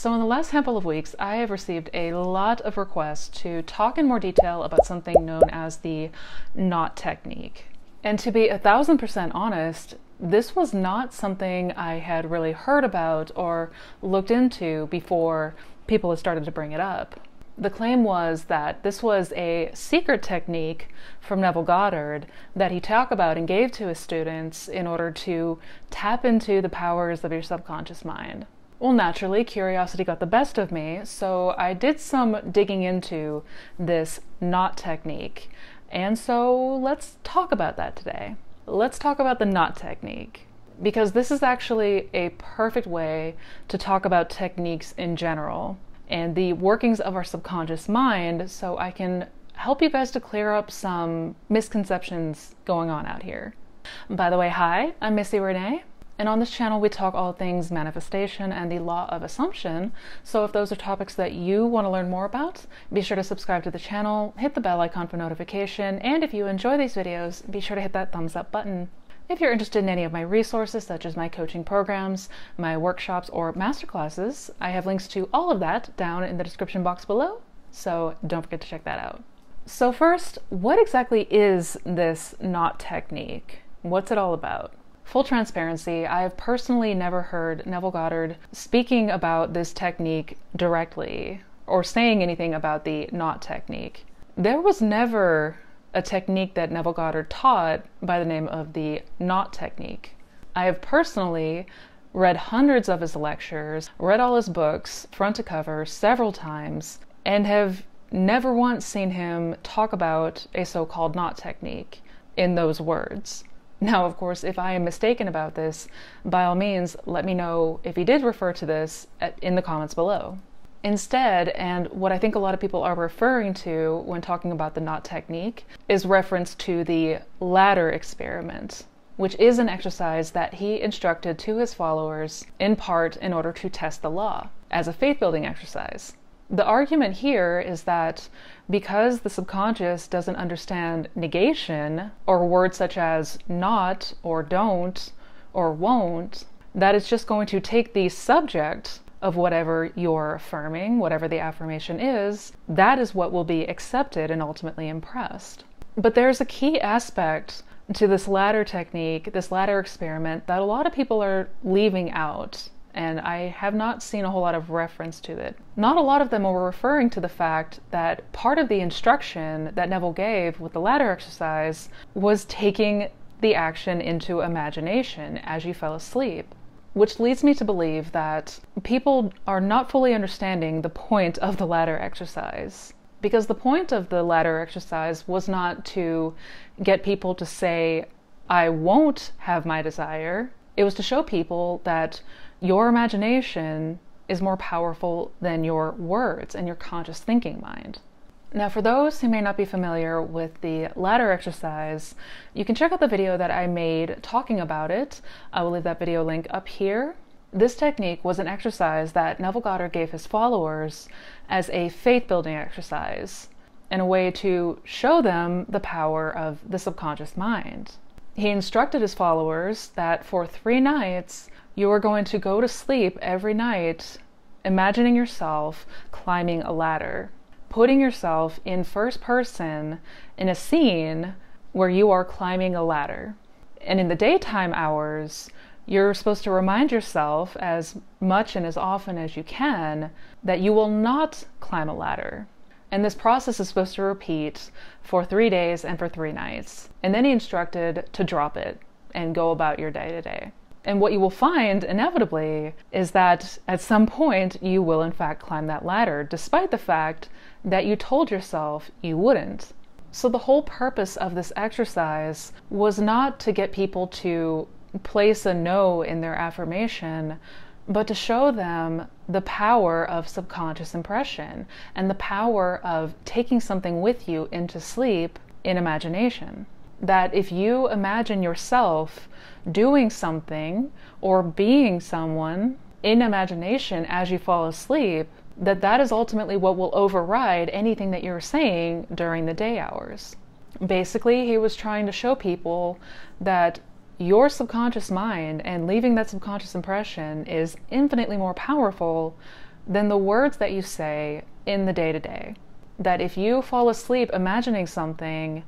So in the last handful of weeks, I have received a lot of requests to talk in more detail about something known as the knot technique. And to be 1000% honest, this was not something I had really heard about or looked into before people had started to bring it up. The claim was that this was a secret technique from Neville Goddard that he talked about and gave to his students in order to tap into the powers of your subconscious mind. Well, naturally, curiosity got the best of me, so I did some digging into this knot technique. And so let's talk about that today. Let's talk about the knot technique, because this is actually a perfect way to talk about techniques in general and the workings of our subconscious mind, so I can help you guys to clear up some misconceptions going on out here. By the way, hi, I'm Missy Renee. And on this channel, we talk all things manifestation and the law of assumption. So if those are topics that you want to learn more about, be sure to subscribe to the channel, hit the bell icon for notification, and if you enjoy these videos, be sure to hit that thumbs up button. If you're interested in any of my resources, such as my coaching programs, my workshops, or masterclasses, I have links to all of that down in the description box below, so don't forget to check that out. So first, what exactly is this knot technique? What's it all about? Full transparency, I have personally never heard Neville Goddard speaking about this technique directly or saying anything about the knot technique. There was never a technique that Neville Goddard taught by the name of the knot technique. I have personally read hundreds of his lectures, read all his books front to cover several times, and have never once seen him talk about a so-called knot technique in those words. Now, of course, if I am mistaken about this, by all means, let me know if he did refer to this in the comments below. Instead, and what I think a lot of people are referring to when talking about the knot technique, is reference to the ladder experiment, which is an exercise that he instructed to his followers in part in order to test the law as a faith-building exercise. The argument here is that because the subconscious doesn't understand negation, or words such as not, or don't, or won't, that it's just going to take the subject of whatever you're affirming, whatever the affirmation is, that is what will be accepted and ultimately impressed. But there's a key aspect to this ladder technique, this ladder experiment, that a lot of people are leaving out. And I have not seen a whole lot of reference to it. Not a lot of them were referring to the fact that part of the instruction that Neville gave with the ladder exercise was taking the action into imagination as you fell asleep, which leads me to believe that people are not fully understanding the point of the ladder exercise. Because the point of the ladder exercise was not to get people to say, I won't have my desire. It was to show people that your imagination is more powerful than your words and your conscious thinking mind. Now, for those who may not be familiar with the ladder exercise, you can check out the video that I made talking about it. I will leave that video link up here. This technique was an exercise that Neville Goddard gave his followers as a faith-building exercise and a way to show them the power of the subconscious mind. He instructed his followers that for 3 nights, you are going to go to sleep every night imagining yourself climbing a ladder, putting yourself in first person in a scene where you are climbing a ladder. And in the daytime hours, you're supposed to remind yourself as much and as often as you can that you will not climb a ladder. And this process is supposed to repeat for 3 days and for 3 nights. And then he instructed to drop it and go about your day to day. And what you will find, inevitably, is that at some point you will in fact climb that ladder, despite the fact that you told yourself you wouldn't. So the whole purpose of this exercise was not to get people to place a no in their affirmation, but to show them the power of subconscious impression and the power of taking something with you into sleep in imagination. That if you imagine yourself doing something or being someone in imagination as you fall asleep, that is ultimately what will override anything that you're saying during the day hours. Basically, he was trying to show people that your subconscious mind and leaving that subconscious impression is infinitely more powerful than the words that you say in the day-to-day. That if you fall asleep imagining something,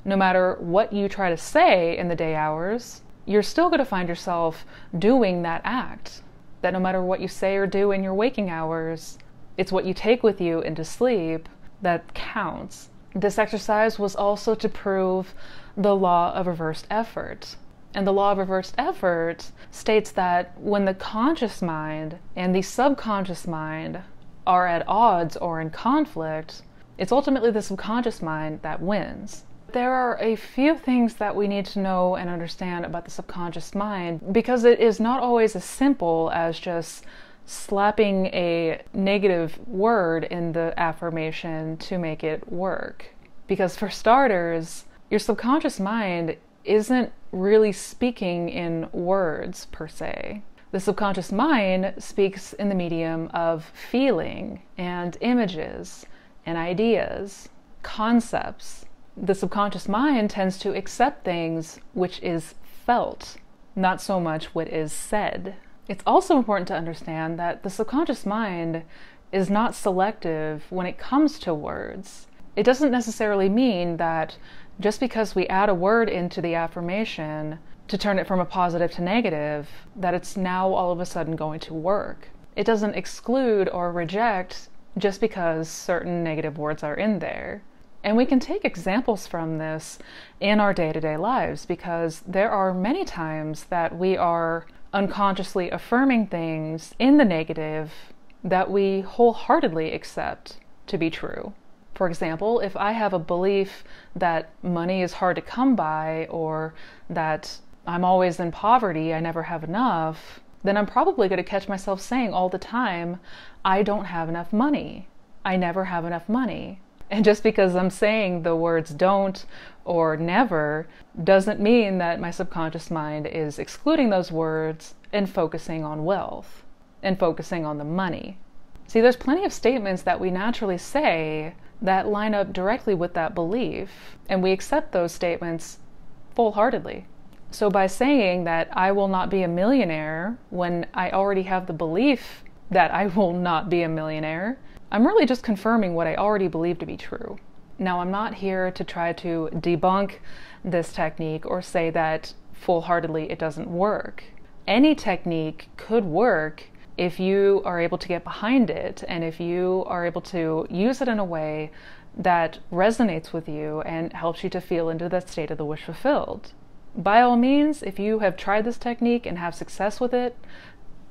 no matter what you try to say in the day hours, you're still going to find yourself doing that act. That no matter what you say or do in your waking hours, it's what you take with you into sleep that counts. This exercise was also to prove the law of reversed effort. And the law of reversed effort states that when the conscious mind and the subconscious mind are at odds or in conflict, it's ultimately the subconscious mind that wins. There are a few things that we need to know and understand about the subconscious mind, because it is not always as simple as just slapping a negative word in the affirmation to make it work. Because for starters, your subconscious mind isn't really speaking in words per se. The subconscious mind speaks in the medium of feeling and images and ideas, concepts. The subconscious mind tends to accept things which is felt, not so much what is said. It's also important to understand that the subconscious mind is not selective when it comes to words. It doesn't necessarily mean that just because we add a word into the affirmation to turn it from a positive to negative, that it's now all of a sudden going to work. It doesn't exclude or reject just because certain negative words are in there. And we can take examples from this in our day-to-day lives, because there are many times that we are unconsciously affirming things in the negative that we wholeheartedly accept to be true. For example, if I have a belief that money is hard to come by, or that I'm always in poverty, I never have enough, then I'm probably going to catch myself saying all the time, I don't have enough money. I never have enough money. And just because I'm saying the words don't or never doesn't mean that my subconscious mind is excluding those words and focusing on wealth and focusing on the money. See, there's plenty of statements that we naturally say that line up directly with that belief, and we accept those statements full-heartedly. So by saying that I will not be a millionaire when I already have the belief that I will not be a millionaire, I'm really just confirming what I already believe to be true. Now, I'm not here to try to debunk this technique or say that full-heartedly it doesn't work. Any technique could work if you are able to get behind it, and if you are able to use it in a way that resonates with you and helps you to feel into that state of the wish fulfilled. By all means, if you have tried this technique and have success with it,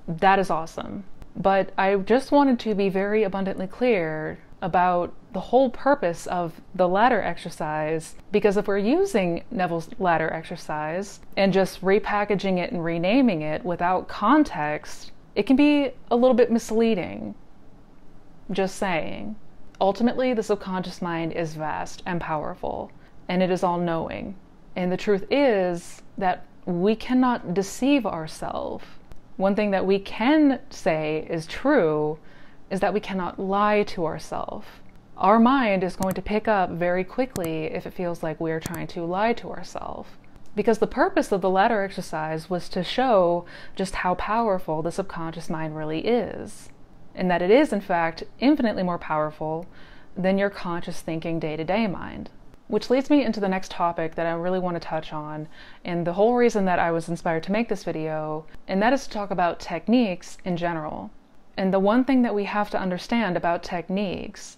that is awesome. But I just wanted to be very abundantly clear about the whole purpose of the ladder exercise, because if we're using Neville's ladder exercise and just repackaging it and renaming it without context, it can be a little bit misleading. Just saying. Ultimately, the subconscious mind is vast and powerful, and it is all-knowing. And the truth is that we cannot deceive ourselves. One thing that we can say is true is that we cannot lie to ourselves. Our mind is going to pick up very quickly if it feels like we are trying to lie to ourselves. Because the purpose of the ladder exercise was to show just how powerful the subconscious mind really is. And that it is, in fact, infinitely more powerful than your conscious thinking day-to-day mind. Which leads me into the next topic that I really want to touch on, and the whole reason that I was inspired to make this video, and that is to talk about techniques in general. And the one thing that we have to understand about techniques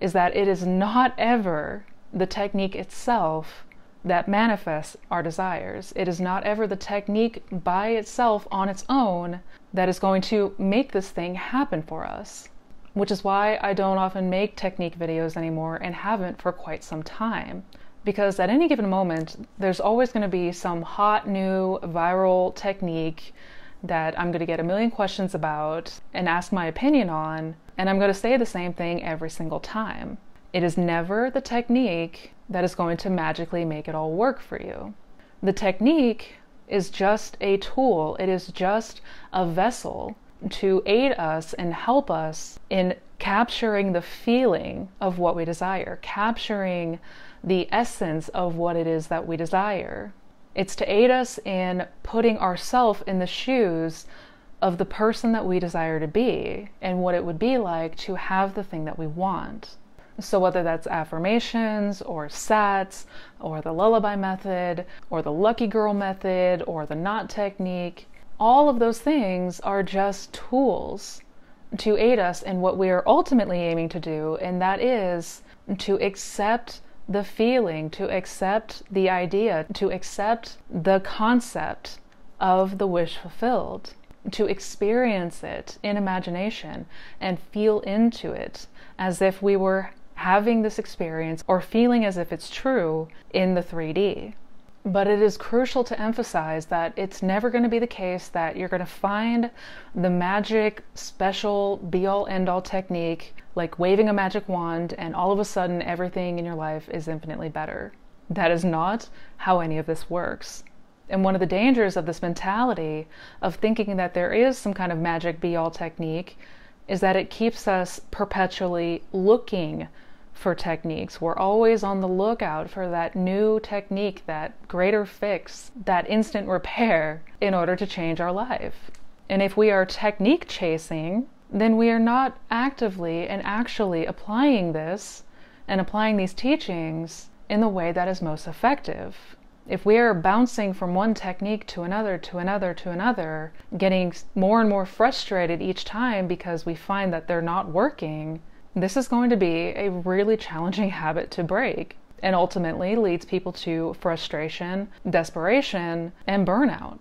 is that it is not ever the technique itself that manifests our desires. It is not ever the technique by itself on its own that is going to make this thing happen for us. Which is why I don't often make technique videos anymore, and haven't for quite some time. Because at any given moment, there's always going to be some hot new viral technique that I'm going to get a million questions about and ask my opinion on, and I'm going to say the same thing every single time. It is never the technique that is going to magically make it all work for you. The technique is just a tool. It is just a vessel to aid us and help us in capturing the feeling of what we desire, capturing the essence of what it is that we desire. It's to aid us in putting ourselves in the shoes of the person that we desire to be and what it would be like to have the thing that we want. So whether that's affirmations or SATs or the lullaby method or the lucky girl method or the knot technique, all of those things are just tools to aid us in what we are ultimately aiming to do, and that is to accept the feeling, to accept the idea, to accept the concept of the wish fulfilled, to experience it in imagination and feel into it as if we were having this experience or feeling as if it's true in the 3D. But it is crucial to emphasize that it's never going to be the case that you're going to find the magic, special, be-all, end-all technique, like waving a magic wand, and all of a sudden everything in your life is infinitely better. That is not how any of this works. And one of the dangers of this mentality of thinking that there is some kind of magic be-all technique is that it keeps us perpetually looking for techniques. We're always on the lookout for that new technique, that greater fix, that instant repair in order to change our life. And if we are technique chasing, then we are not actively and actually applying this and applying these teachings in the way that is most effective. If we are bouncing from one technique to another, to another, to another, getting more and more frustrated each time because we find that they're not working, this is going to be a really challenging habit to break, and ultimately leads people to frustration, desperation, and burnout.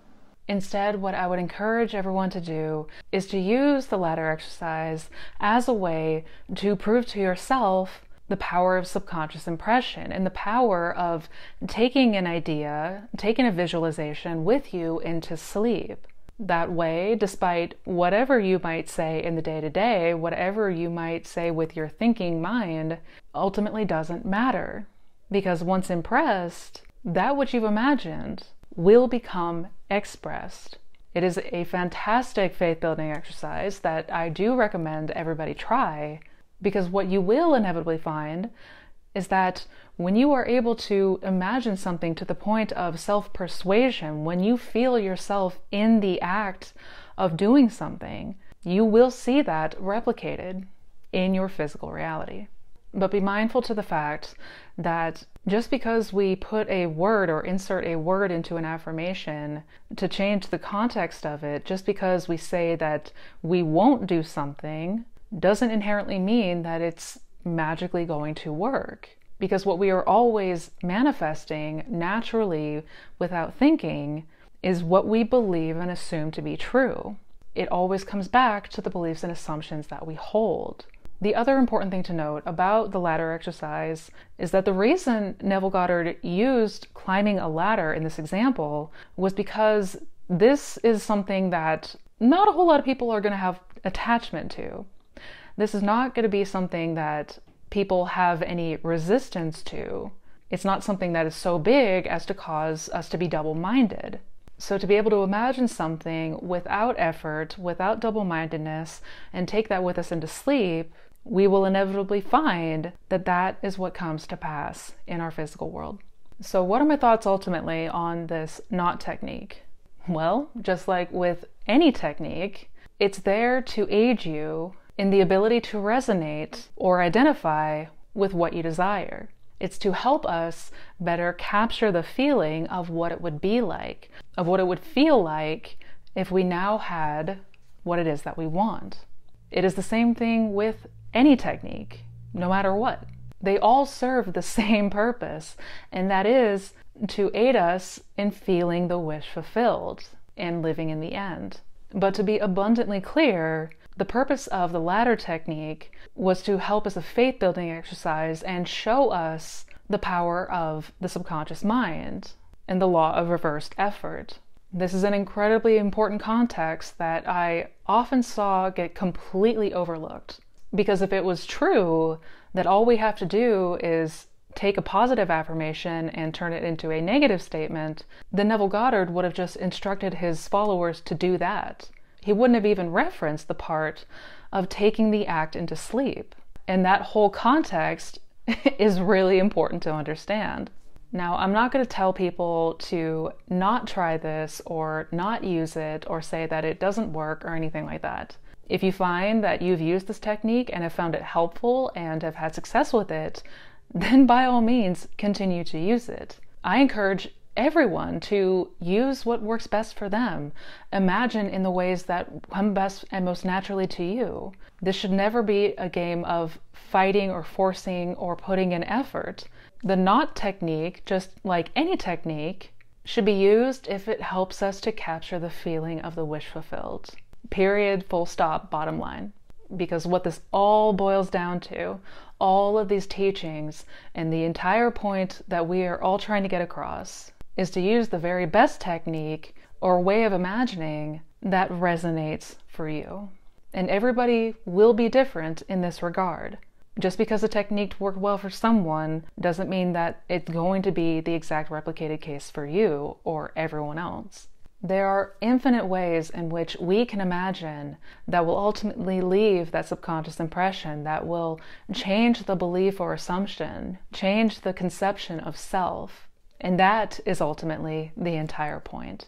Instead, what I would encourage everyone to do is to use the ladder exercise as a way to prove to yourself the power of subconscious impression and the power of taking an idea, taking a visualization with you into sleep. That way, despite whatever you might say in the day-to-day, whatever you might say with your thinking mind, ultimately doesn't matter. Because once impressed, that which you've imagined will become expressed. It is a fantastic faith-building exercise that I do recommend everybody try, because what you will inevitably find is that when you are able to imagine something to the point of self-persuasion, when you feel yourself in the act of doing something, you will see that replicated in your physical reality. But be mindful to the fact that just because we put a word or insert a word into an affirmation to change the context of it, just because we say that we won't do something, doesn't inherently mean that it's magically going to work. Because what we are always manifesting naturally without thinking is what we believe and assume to be true. It always comes back to the beliefs and assumptions that we hold. The other important thing to note about the ladder exercise is that the reason Neville Goddard used climbing a ladder in this example was because this is something that not a whole lot of people are going to have attachment to. This is not going to be something that people have any resistance to. It's not something that is so big as to cause us to be double-minded. So to be able to imagine something without effort, without double-mindedness, and take that with us into sleep, we will inevitably find that that is what comes to pass in our physical world. So what are my thoughts ultimately on this knot technique? Well, just like with any technique, it's there to aid you in the ability to resonate or identify with what you desire. It's to help us better capture the feeling of what it would be like, of what it would feel like if we now had what it is that we want. It is the same thing with any technique, no matter what. They all serve the same purpose, and that is to aid us in feeling the wish fulfilled and living in the end. But to be abundantly clear, the purpose of the ladder technique was to help as a faith-building exercise and show us the power of the subconscious mind and the law of reversed effort. This is an incredibly important context that I often saw get completely overlooked. Because if it was true that all we have to do is take a positive affirmation and turn it into a negative statement, then Neville Goddard would have just instructed his followers to do that. He wouldn't have even referenced the part of taking the act into sleep. And that whole context is really important to understand. Now, I'm not going to tell people to not try this or not use it or say that it doesn't work or anything like that. If you find that you've used this technique and have found it helpful and have had success with it, then by all means, continue to use it. I encourage everyone to use what works best for them. Imagine in the ways that come best and most naturally to you. This should never be a game of fighting or forcing or putting in effort. The not technique, just like any technique, should be used if it helps us to capture the feeling of the wish fulfilled. Period, full stop, bottom line. Because what this all boils down to, all of these teachings and the entire point that we are all trying to get across, is to use the very best technique or way of imagining that resonates for you. And everybody will be different in this regard. Just because a technique worked well for someone doesn't mean that it's going to be the exact replicated case for you or everyone else. There are infinite ways in which we can imagine that will ultimately leave that subconscious impression, that will change the belief or assumption, change the conception of self. And that is ultimately the entire point.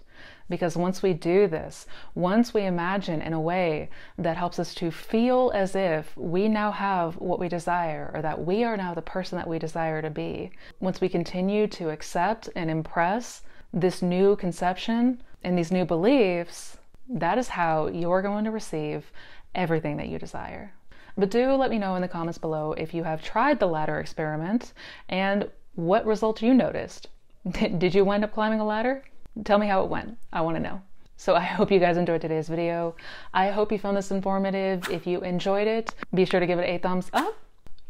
Because once we do this, once we imagine in a way that helps us to feel as if we now have what we desire, or that we are now the person that we desire to be, once we continue to accept and impress this new conception and these new beliefs, that is how you're going to receive everything that you desire. But do let me know in the comments below if you have tried the ladder experiment and what results you noticed. Did you wind up climbing a ladder? Tell me how it went. I want to know. So I hope you guys enjoyed today's video. I hope you found this informative. If you enjoyed it, be sure to give it a thumbs up.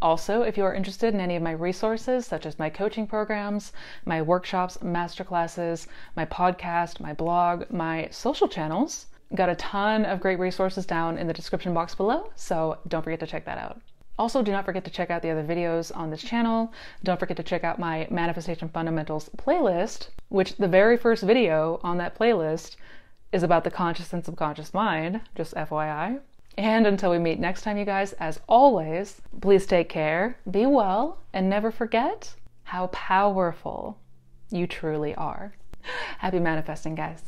Also, if you are interested in any of my resources, such as my coaching programs, my workshops, masterclasses, my podcast, my blog, my social channels, got a ton of great resources down in the description box below, so don't forget to check that out. Also, do not forget to check out the other videos on this channel. Don't forget to check out my Manifestation Fundamentals playlist, which the very first video on that playlist is about the conscious and subconscious mind, just FYI. And until we meet next time, you guys, as always, please take care, be well, and never forget how powerful you truly are. Happy manifesting, guys.